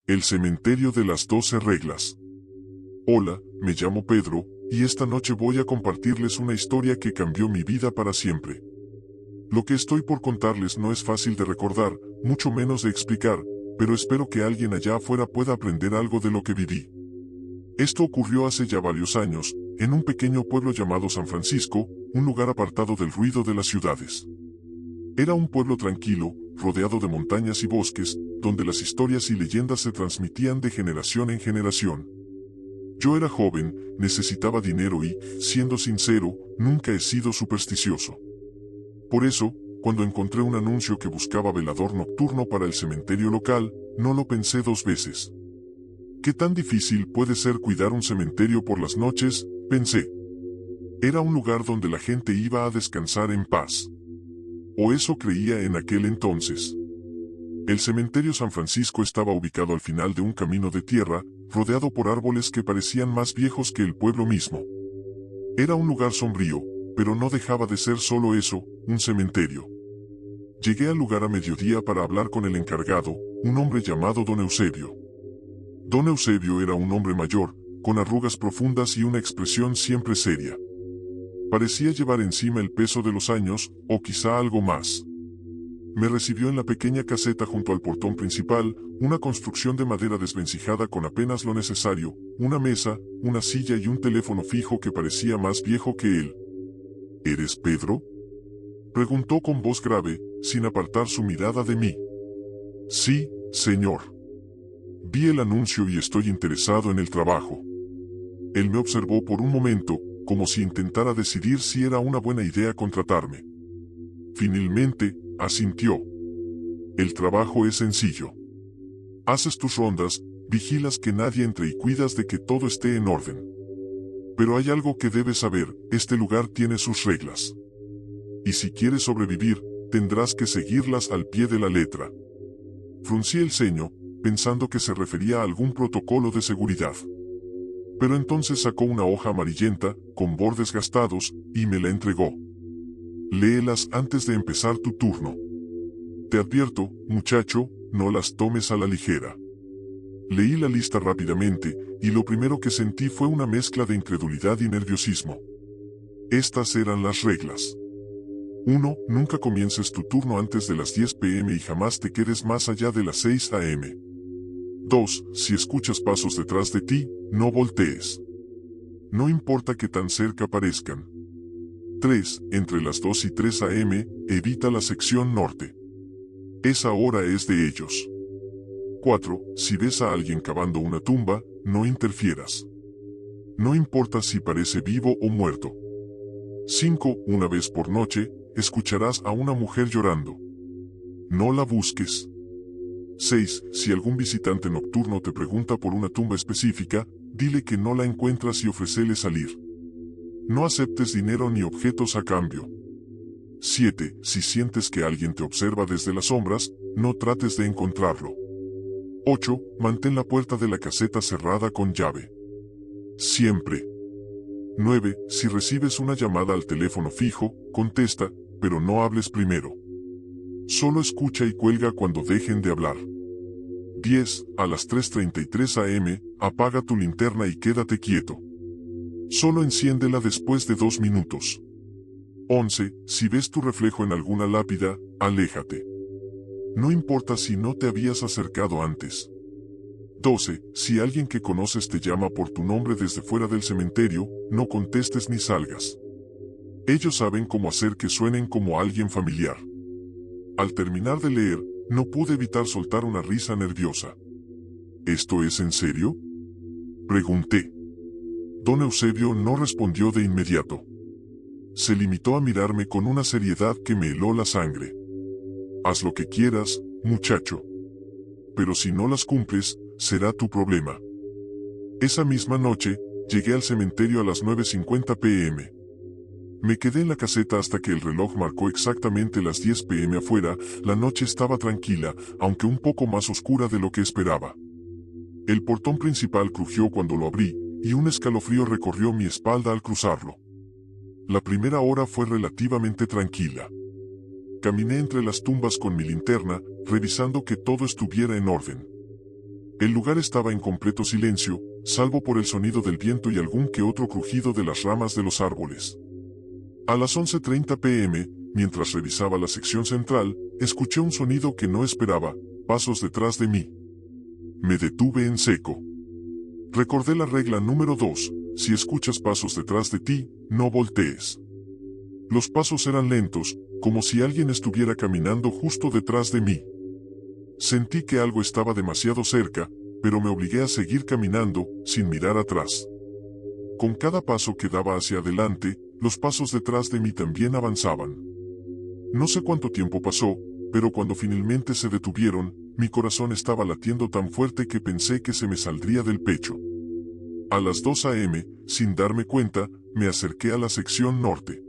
El cementerio de las 12 reglas. Hola, me llamo Pedro, y esta noche voy a compartirles una historia que cambió mi vida para siempre. Lo que estoy por contarles no es fácil de recordar, mucho menos de explicar, pero espero que alguien allá afuera pueda aprender algo de lo que viví. Esto ocurrió hace ya varios años, en un pequeño pueblo llamado San Francisco, un lugar apartado del ruido de las ciudades. Era un pueblo tranquilo, rodeado de montañas y bosques, donde las historias y leyendas se transmitían de generación en generación. Yo era joven, necesitaba dinero y, siendo sincero, nunca he sido supersticioso. Por eso, cuando encontré un anuncio que buscaba velador nocturno para el cementerio local, no lo pensé dos veces. ¿Qué tan difícil puede ser cuidar un cementerio por las noches?, pensé. Era un lugar donde la gente iba a descansar en paz. O eso creía en aquel entonces. El cementerio San Francisco estaba ubicado al final de un camino de tierra, rodeado por árboles que parecían más viejos que el pueblo mismo. Era un lugar sombrío, pero no dejaba de ser solo eso, un cementerio. Llegué al lugar a mediodía para hablar con el encargado, un hombre llamado Don Eusebio. Don Eusebio era un hombre mayor, con arrugas profundas y una expresión siempre seria. Parecía llevar encima el peso de los años, o quizá algo más. Me recibió en la pequeña caseta junto al portón principal, una construcción de madera desvencijada con apenas lo necesario, una mesa, una silla y un teléfono fijo que parecía más viejo que él. ¿Eres Pedro?, preguntó con voz grave, sin apartar su mirada de mí. Sí, señor. Vi el anuncio y estoy interesado en el trabajo. Él me observó por un momento, como si intentara decidir si era una buena idea contratarme. Finalmente, asintió. El trabajo es sencillo. Haces tus rondas, vigilas que nadie entre y cuidas de que todo esté en orden. Pero hay algo que debes saber, este lugar tiene sus reglas. Y si quieres sobrevivir, tendrás que seguirlas al pie de la letra. Fruncí el ceño, pensando que se refería a algún protocolo de seguridad. Pero entonces sacó una hoja amarillenta, con bordes gastados, y me la entregó. Léelas antes de empezar tu turno. Te advierto, muchacho, no las tomes a la ligera. Leí la lista rápidamente, y lo primero que sentí fue una mezcla de incredulidad y nerviosismo. Estas eran las reglas. 1. Nunca comiences tu turno antes de las 10 p.m. y jamás te quedes más allá de las 6 a.m. 2. Si escuchas pasos detrás de ti, no voltees. No importa que tan cerca parezcan. 3. Entre las 2 y 3 a.m., evita la sección norte. Esa hora es de ellos. 4. Si ves a alguien cavando una tumba, no interfieras. No importa si parece vivo o muerto. 5. Una vez por noche, escucharás a una mujer llorando. No la busques. 6. Si algún visitante nocturno te pregunta por una tumba específica, dile que no la encuentras y ofrécele salir. No aceptes dinero ni objetos a cambio. 7. Si sientes que alguien te observa desde las sombras, no trates de encontrarlo. 8. Mantén la puerta de la caseta cerrada con llave. Siempre. 9. Si recibes una llamada al teléfono fijo, contesta, pero no hables primero. Solo escucha y cuelga cuando dejen de hablar. 10. A las 3:33 a.m., apaga tu linterna y quédate quieto. Solo enciéndela después de 2 minutos. 11. Si ves tu reflejo en alguna lápida, aléjate. No importa si no te habías acercado antes. 12. Si alguien que conoces te llama por tu nombre desde fuera del cementerio, no contestes ni salgas. Ellos saben cómo hacer que suenen como alguien familiar. Al terminar de leer, no pude evitar soltar una risa nerviosa. ¿Esto es en serio?, pregunté. Don Eusebio no respondió de inmediato. Se limitó a mirarme con una seriedad que me heló la sangre. Haz lo que quieras, muchacho. Pero si no las cumples, será tu problema. Esa misma noche, llegué al cementerio a las 9:50 p.m. Me quedé en la caseta hasta que el reloj marcó exactamente las 10 p.m. afuera. La noche estaba tranquila, aunque un poco más oscura de lo que esperaba. El portón principal crujió cuando lo abrí, y un escalofrío recorrió mi espalda al cruzarlo. La primera hora fue relativamente tranquila. Caminé entre las tumbas con mi linterna, revisando que todo estuviera en orden. El lugar estaba en completo silencio, salvo por el sonido del viento y algún que otro crujido de las ramas de los árboles. A las 11:30 p.m., mientras revisaba la sección central, escuché un sonido que no esperaba, pasos detrás de mí. Me detuve en seco. Recordé la regla número 2, si escuchas pasos detrás de ti, no voltees. Los pasos eran lentos, como si alguien estuviera caminando justo detrás de mí. Sentí que algo estaba demasiado cerca, pero me obligué a seguir caminando, sin mirar atrás. Con cada paso que daba hacia adelante, los pasos detrás de mí también avanzaban. No sé cuánto tiempo pasó, pero cuando finalmente se detuvieron, mi corazón estaba latiendo tan fuerte que pensé que se me saldría del pecho. A las 2 a.m., sin darme cuenta, me acerqué a la sección norte.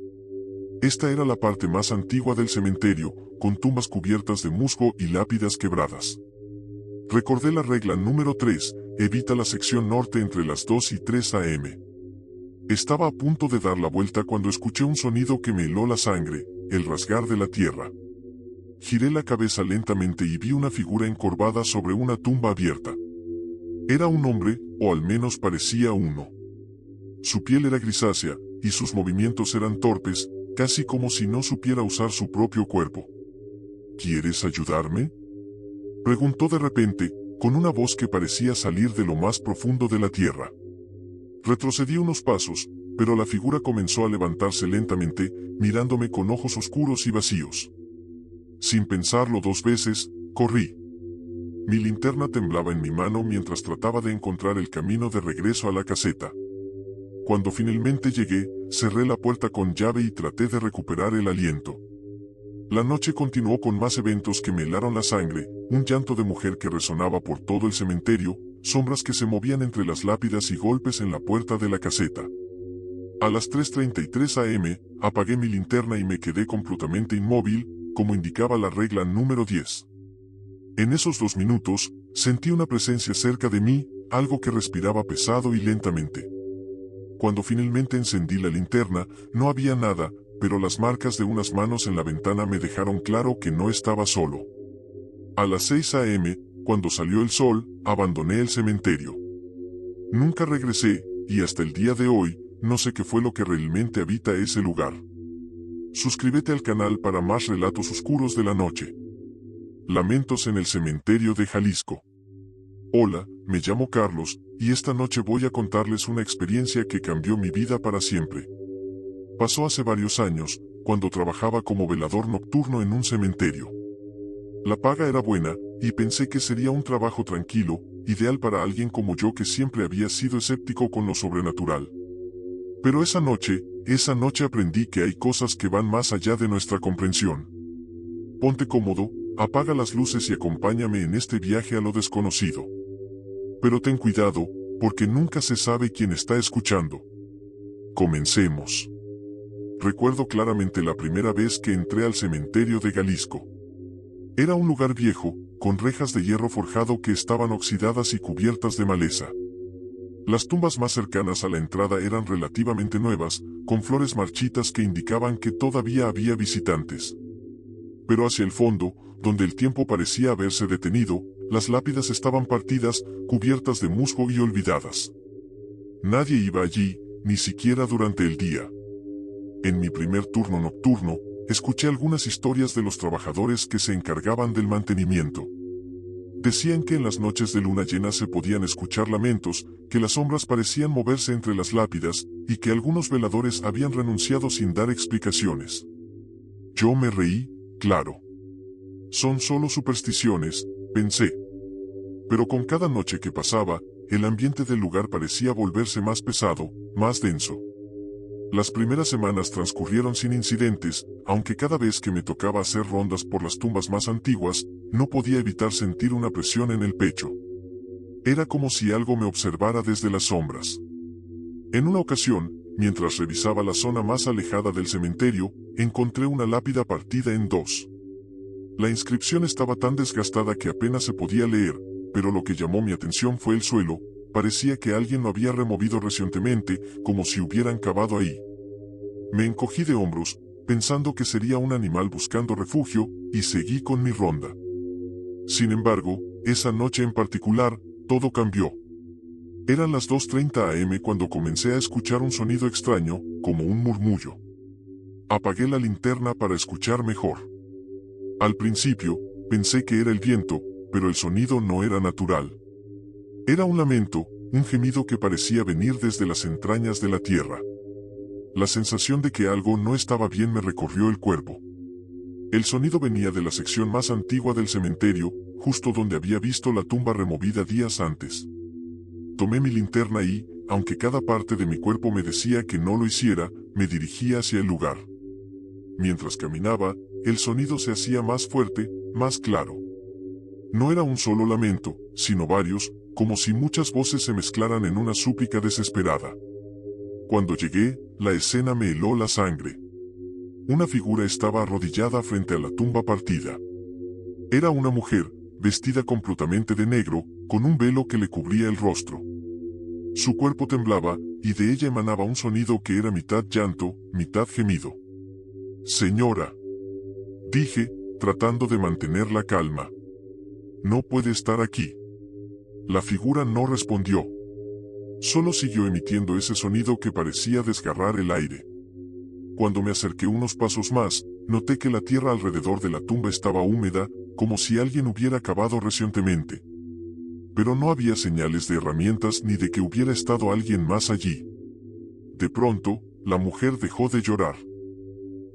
Esta era la parte más antigua del cementerio, con tumbas cubiertas de musgo y lápidas quebradas. Recordé la regla número 3, evita la sección norte entre las 2 y 3 a.m. Estaba a punto de dar la vuelta cuando escuché un sonido que me heló la sangre, el rasgar de la tierra. Giré la cabeza lentamente y vi una figura encorvada sobre una tumba abierta. Era un hombre, o al menos parecía uno. Su piel era grisácea, y sus movimientos eran torpes, casi como si no supiera usar su propio cuerpo. ¿Quieres ayudarme?, preguntó de repente, con una voz que parecía salir de lo más profundo de la tierra. Retrocedí unos pasos, pero la figura comenzó a levantarse lentamente, mirándome con ojos oscuros y vacíos. Sin pensarlo 2 veces, corrí. Mi linterna temblaba en mi mano mientras trataba de encontrar el camino de regreso a la caseta. Cuando finalmente llegué, cerré la puerta con llave y traté de recuperar el aliento. La noche continuó con más eventos que me helaron la sangre, un llanto de mujer que resonaba por todo el cementerio, sombras que se movían entre las lápidas y golpes en la puerta de la caseta. A las 3:33 a.m., apagué mi linterna y me quedé completamente inmóvil, como indicaba la regla número 10. En esos 2 minutos, sentí una presencia cerca de mí, algo que respiraba pesado y lentamente. Cuando finalmente encendí la linterna, no había nada, pero las marcas de unas manos en la ventana me dejaron claro que no estaba solo. A las 6 a.m., cuando salió el sol, abandoné el cementerio. Nunca regresé, y hasta el día de hoy, no sé qué fue lo que realmente habita ese lugar. Suscríbete al canal para más relatos oscuros de la noche. Lamentos en el cementerio de Jalisco. Hola, me llamo Carlos, y esta noche voy a contarles una experiencia que cambió mi vida para siempre. Pasó hace varios años, cuando trabajaba como velador nocturno en un cementerio. La paga era buena, y pensé que sería un trabajo tranquilo, ideal para alguien como yo que siempre había sido escéptico con lo sobrenatural. Pero esa noche aprendí que hay cosas que van más allá de nuestra comprensión. Ponte cómodo, apaga las luces y acompáñame en este viaje a lo desconocido. Pero ten cuidado, porque nunca se sabe quién está escuchando. Comencemos. Recuerdo claramente la primera vez que entré al cementerio de Jalisco. Era un lugar viejo, con rejas de hierro forjado que estaban oxidadas y cubiertas de maleza. Las tumbas más cercanas a la entrada eran relativamente nuevas, con flores marchitas que indicaban que todavía había visitantes. Pero hacia el fondo, donde el tiempo parecía haberse detenido, las lápidas estaban partidas, cubiertas de musgo y olvidadas. Nadie iba allí, ni siquiera durante el día. En mi primer turno nocturno, escuché algunas historias de los trabajadores que se encargaban del mantenimiento. Decían que en las noches de luna llena se podían escuchar lamentos, que las sombras parecían moverse entre las lápidas, y que algunos veladores habían renunciado sin dar explicaciones. Yo me reí, claro. Son solo supersticiones, pensé. Pero con cada noche que pasaba, el ambiente del lugar parecía volverse más pesado, más denso. Las primeras semanas transcurrieron sin incidentes, aunque cada vez que me tocaba hacer rondas por las tumbas más antiguas, no podía evitar sentir una presión en el pecho. Era como si algo me observara desde las sombras. En una ocasión, mientras revisaba la zona más alejada del cementerio, encontré una lápida partida en 2. La inscripción estaba tan desgastada que apenas se podía leer, pero lo que llamó mi atención fue el suelo. Parecía que alguien lo había removido recientemente, como si hubieran cavado ahí. Me encogí de hombros, pensando que sería un animal buscando refugio, y seguí con mi ronda. Sin embargo, esa noche en particular, todo cambió. Eran las 2:30 am cuando comencé a escuchar un sonido extraño, como un murmullo. Apagué la linterna para escuchar mejor. Al principio, pensé que era el viento, pero el sonido no era natural. Era un lamento, un gemido que parecía venir desde las entrañas de la tierra. La sensación de que algo no estaba bien me recorrió el cuerpo. El sonido venía de la sección más antigua del cementerio, justo donde había visto la tumba removida días antes. Tomé mi linterna y, aunque cada parte de mi cuerpo me decía que no lo hiciera, me dirigí hacia el lugar. Mientras caminaba, el sonido se hacía más fuerte, más claro. No era un solo lamento, sino varios, como si muchas voces se mezclaran en una súplica desesperada. Cuando llegué, la escena me heló la sangre. Una figura estaba arrodillada frente a la tumba partida. Era una mujer, vestida completamente de negro, con un velo que le cubría el rostro. Su cuerpo temblaba, y de ella emanaba un sonido que era mitad llanto, mitad gemido. «Señora», dije, tratando de mantener la calma. «No puede estar aquí». La figura no respondió. Solo siguió emitiendo ese sonido que parecía desgarrar el aire. Cuando me acerqué unos pasos más, noté que la tierra alrededor de la tumba estaba húmeda, como si alguien hubiera cavado recientemente. Pero no había señales de herramientas ni de que hubiera estado alguien más allí. De pronto, la mujer dejó de llorar.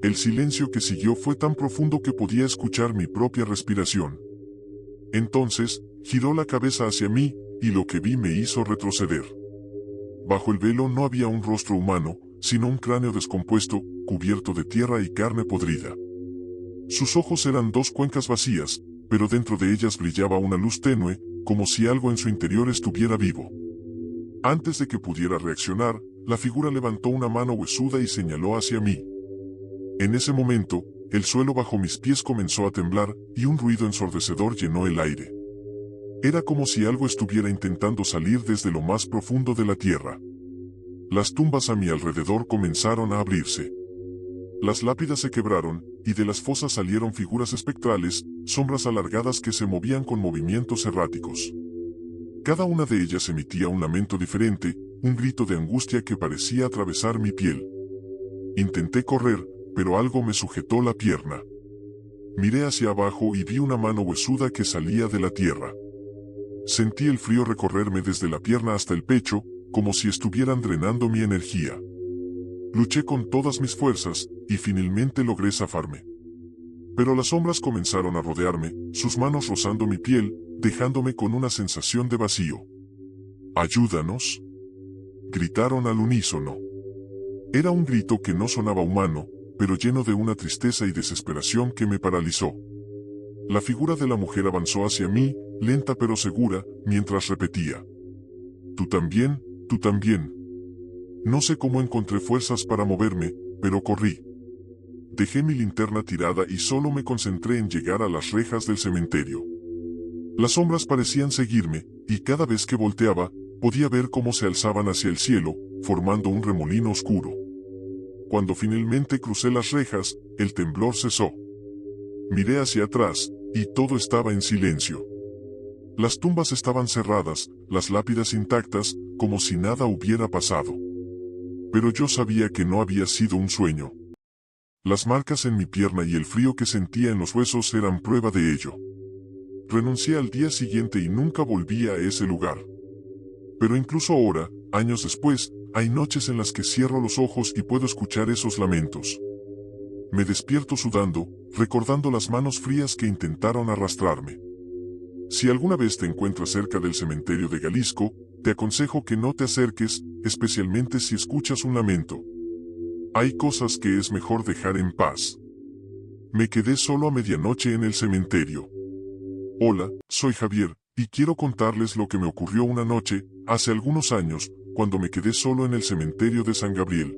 El silencio que siguió fue tan profundo que podía escuchar mi propia respiración. Entonces, giró la cabeza hacia mí, y lo que vi me hizo retroceder. Bajo el velo no había un rostro humano, sino un cráneo descompuesto, cubierto de tierra y carne podrida. Sus ojos eran dos cuencas vacías, pero dentro de ellas brillaba una luz tenue, como si algo en su interior estuviera vivo. Antes de que pudiera reaccionar, la figura levantó una mano huesuda y señaló hacia mí. En ese momento, el suelo bajo mis pies comenzó a temblar, y un ruido ensordecedor llenó el aire. Era como si algo estuviera intentando salir desde lo más profundo de la tierra. Las tumbas a mi alrededor comenzaron a abrirse. Las lápidas se quebraron, y de las fosas salieron figuras espectrales, sombras alargadas que se movían con movimientos erráticos. Cada una de ellas emitía un lamento diferente, un grito de angustia que parecía atravesar mi piel. Intenté correr, pero algo me sujetó la pierna. Miré hacia abajo y vi una mano huesuda que salía de la tierra. Sentí el frío recorrerme desde la pierna hasta el pecho, como si estuvieran drenando mi energía. Luché con todas mis fuerzas, y finalmente logré zafarme. Pero las sombras comenzaron a rodearme, sus manos rozando mi piel, dejándome con una sensación de vacío. «¡Ayúdanos!», gritaron al unísono. Era un grito que no sonaba humano, pero lleno de una tristeza y desesperación que me paralizó. La figura de la mujer avanzó hacia mí, lenta pero segura, mientras repetía: «Tú también, tú también». No sé cómo encontré fuerzas para moverme, pero corrí. Dejé mi linterna tirada y solo me concentré en llegar a las rejas del cementerio. Las sombras parecían seguirme, y cada vez que volteaba, podía ver cómo se alzaban hacia el cielo, formando un remolino oscuro. Cuando finalmente crucé las rejas, el temblor cesó. Miré hacia atrás, y todo estaba en silencio. Las tumbas estaban cerradas, las lápidas intactas, como si nada hubiera pasado. Pero yo sabía que no había sido un sueño. Las marcas en mi pierna y el frío que sentía en los huesos eran prueba de ello. Renuncié al día siguiente y nunca volví a ese lugar. Pero incluso ahora, años después, hay noches en las que cierro los ojos y puedo escuchar esos lamentos. Me despierto sudando, recordando las manos frías que intentaron arrastrarme. Si alguna vez te encuentras cerca del cementerio de Jalisco, te aconsejo que no te acerques, especialmente si escuchas un lamento. Hay cosas que es mejor dejar en paz. Me quedé solo a medianoche en el cementerio. Hola, soy Javier, y quiero contarles lo que me ocurrió una noche, hace algunos años, cuando me quedé solo en el cementerio de San Gabriel.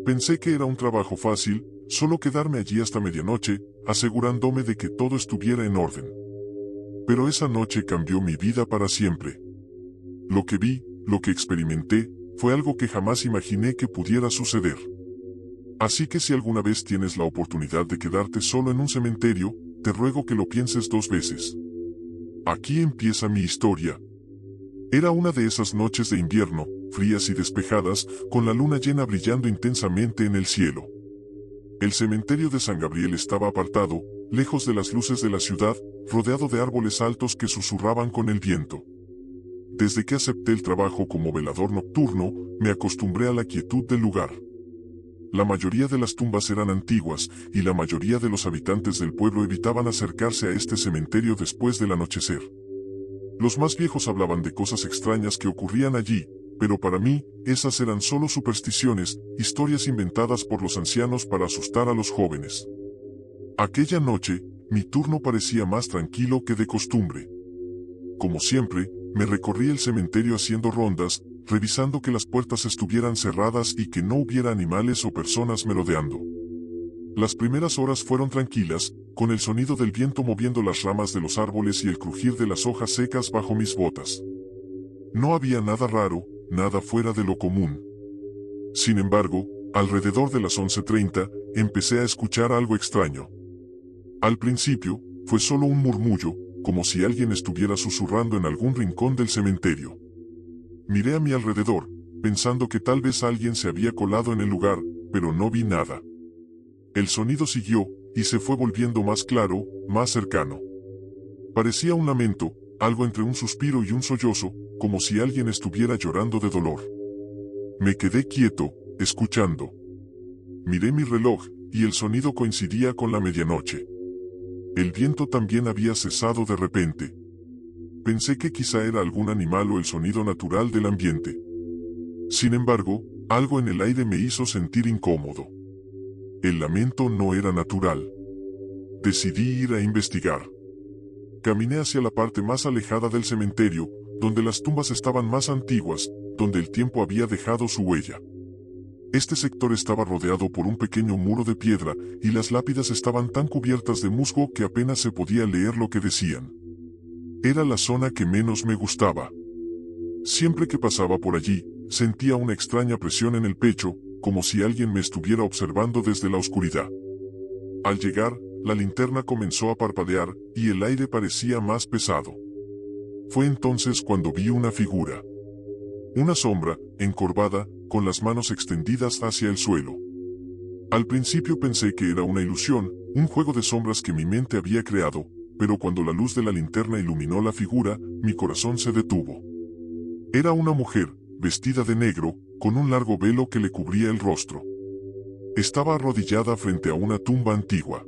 Pensé que era un trabajo fácil, solo quedarme allí hasta medianoche, asegurándome de que todo estuviera en orden. Pero esa noche cambió mi vida para siempre. Lo que vi, lo que experimenté, fue algo que jamás imaginé que pudiera suceder. Así que si alguna vez tienes la oportunidad de quedarte solo en un cementerio, te ruego que lo pienses 2 veces. Aquí empieza mi historia. Era una de esas noches de invierno, frías y despejadas, con la luna llena brillando intensamente en el cielo. El cementerio de San Gabriel estaba apartado, lejos de las luces de la ciudad, rodeado de árboles altos que susurraban con el viento. Desde que acepté el trabajo como velador nocturno, me acostumbré a la quietud del lugar. La mayoría de las tumbas eran antiguas, y la mayoría de los habitantes del pueblo evitaban acercarse a este cementerio después del anochecer. Los más viejos hablaban de cosas extrañas que ocurrían allí, pero para mí, esas eran solo supersticiones, historias inventadas por los ancianos para asustar a los jóvenes. Aquella noche, mi turno parecía más tranquilo que de costumbre. Como siempre, me recorrí el cementerio haciendo rondas, revisando que las puertas estuvieran cerradas y que no hubiera animales o personas merodeando. Las primeras horas fueron tranquilas, con el sonido del viento moviendo las ramas de los árboles y el crujir de las hojas secas bajo mis botas. No había nada raro, nada fuera de lo común. Sin embargo, alrededor de las 11:30, empecé a escuchar algo extraño. Al principio, fue solo un murmullo, como si alguien estuviera susurrando en algún rincón del cementerio. Miré a mi alrededor, pensando que tal vez alguien se había colado en el lugar, pero no vi nada. El sonido siguió, y se fue volviendo más claro, más cercano. Parecía un lamento, algo entre un suspiro y un sollozo, como si alguien estuviera llorando de dolor. Me quedé quieto, escuchando. Miré mi reloj, y el sonido coincidía con la medianoche. El viento también había cesado de repente. Pensé que quizá era algún animal o el sonido natural del ambiente. Sin embargo, algo en el aire me hizo sentir incómodo. El lamento no era natural. Decidí ir a investigar. Caminé hacia la parte más alejada del cementerio, donde las tumbas estaban más antiguas, donde el tiempo había dejado su huella. Este sector estaba rodeado por un pequeño muro de piedra, y las lápidas estaban tan cubiertas de musgo que apenas se podía leer lo que decían. Era la zona que menos me gustaba. Siempre que pasaba por allí, sentía una extraña presión en el pecho, como si alguien me estuviera observando desde la oscuridad. Al llegar, la linterna comenzó a parpadear, y el aire parecía más pesado. Fue entonces cuando vi una figura. Una sombra, encorvada, con las manos extendidas hacia el suelo. Al principio pensé que era una ilusión, un juego de sombras que mi mente había creado, pero cuando la luz de la linterna iluminó la figura, mi corazón se detuvo. Era una mujer, vestida de negro, con un largo velo que le cubría el rostro. Estaba arrodillada frente a una tumba antigua.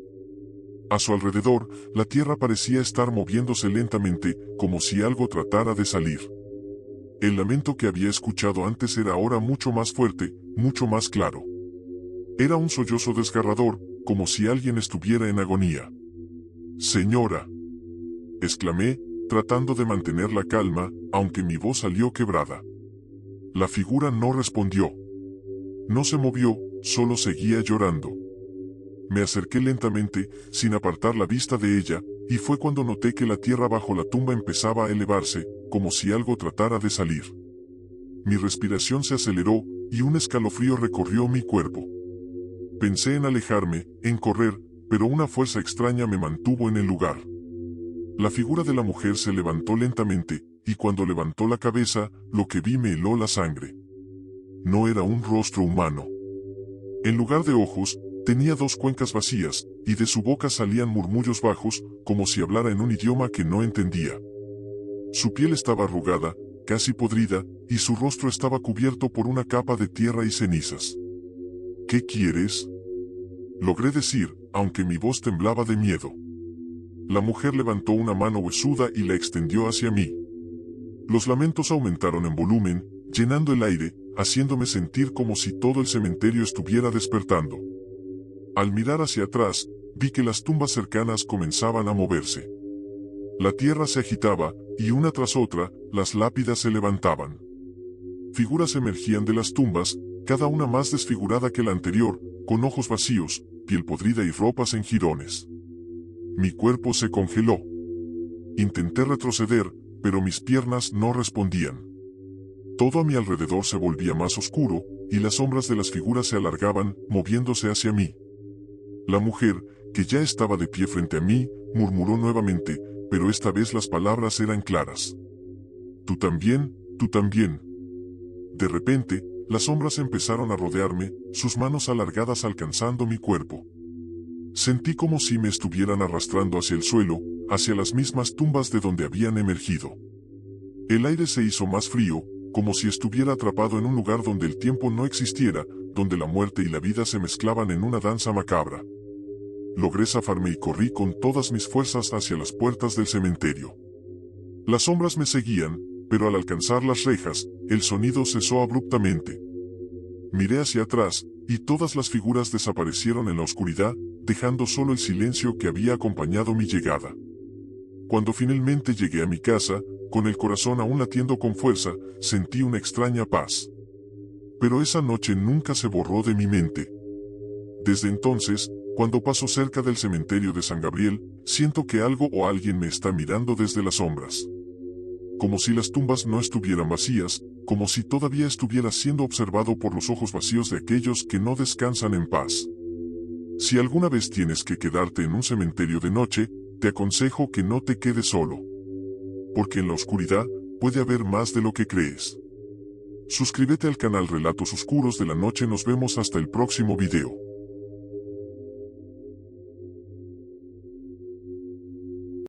A su alrededor, la tierra parecía estar moviéndose lentamente, como si algo tratara de salir. El lamento que había escuchado antes era ahora mucho más fuerte, mucho más claro. Era un sollozo desgarrador, como si alguien estuviera en agonía. «Señora», exclamé, tratando de mantener la calma, aunque mi voz salió quebrada. La figura no respondió. No se movió, solo seguía llorando. Me acerqué lentamente, sin apartar la vista de ella, y fue cuando noté que la tierra bajo la tumba empezaba a elevarse, como si algo tratara de salir. Mi respiración se aceleró, y un escalofrío recorrió mi cuerpo. Pensé en alejarme, en correr, pero una fuerza extraña me mantuvo en el lugar. La figura de la mujer se levantó lentamente, y cuando levantó la cabeza, lo que vi me heló la sangre. No era un rostro humano. En lugar de ojos, tenía dos cuencas vacías, y de su boca salían murmullos bajos, como si hablara en un idioma que no entendía. Su piel estaba arrugada, casi podrida, y su rostro estaba cubierto por una capa de tierra y cenizas. «¿Qué quieres?», logré decir, aunque mi voz temblaba de miedo. La mujer levantó una mano huesuda y la extendió hacia mí. Los lamentos aumentaron en volumen, llenando el aire, haciéndome sentir como si todo el cementerio estuviera despertando. Al mirar hacia atrás, vi que las tumbas cercanas comenzaban a moverse. La tierra se agitaba, y una tras otra, las lápidas se levantaban. Figuras emergían de las tumbas, cada una más desfigurada que la anterior, con ojos vacíos, piel podrida y ropas en jirones. Mi cuerpo se congeló. Intenté retroceder, pero mis piernas no respondían. Todo a mi alrededor se volvía más oscuro, y las sombras de las figuras se alargaban, moviéndose hacia mí. La mujer, que ya estaba de pie frente a mí, murmuró nuevamente, pero esta vez las palabras eran claras. Tú también, tú también. De repente, las sombras empezaron a rodearme, sus manos alargadas alcanzando mi cuerpo. Sentí como si me estuvieran arrastrando hacia el suelo, hacia las mismas tumbas de donde habían emergido. El aire se hizo más frío, como si estuviera atrapado en un lugar donde el tiempo no existiera, donde la muerte y la vida se mezclaban en una danza macabra. Logré zafarme y corrí con todas mis fuerzas hacia las puertas del cementerio. Las sombras me seguían, pero al alcanzar las rejas, el sonido cesó abruptamente. Miré hacia atrás, y todas las figuras desaparecieron en la oscuridad, dejando solo el silencio que había acompañado mi llegada. Cuando finalmente llegué a mi casa, con el corazón aún latiendo con fuerza, sentí una extraña paz. Pero esa noche nunca se borró de mi mente. Desde entonces, cuando paso cerca del cementerio de San Gabriel, siento que algo o alguien me está mirando desde las sombras. Como si las tumbas no estuvieran vacías, como si todavía estuviera siendo observado por los ojos vacíos de aquellos que no descansan en paz. Si alguna vez tienes que quedarte en un cementerio de noche, te aconsejo que no te quedes solo. Porque en la oscuridad, puede haber más de lo que crees. Suscríbete al canal Relatos Oscuros de la Noche. Nos vemos hasta el próximo video.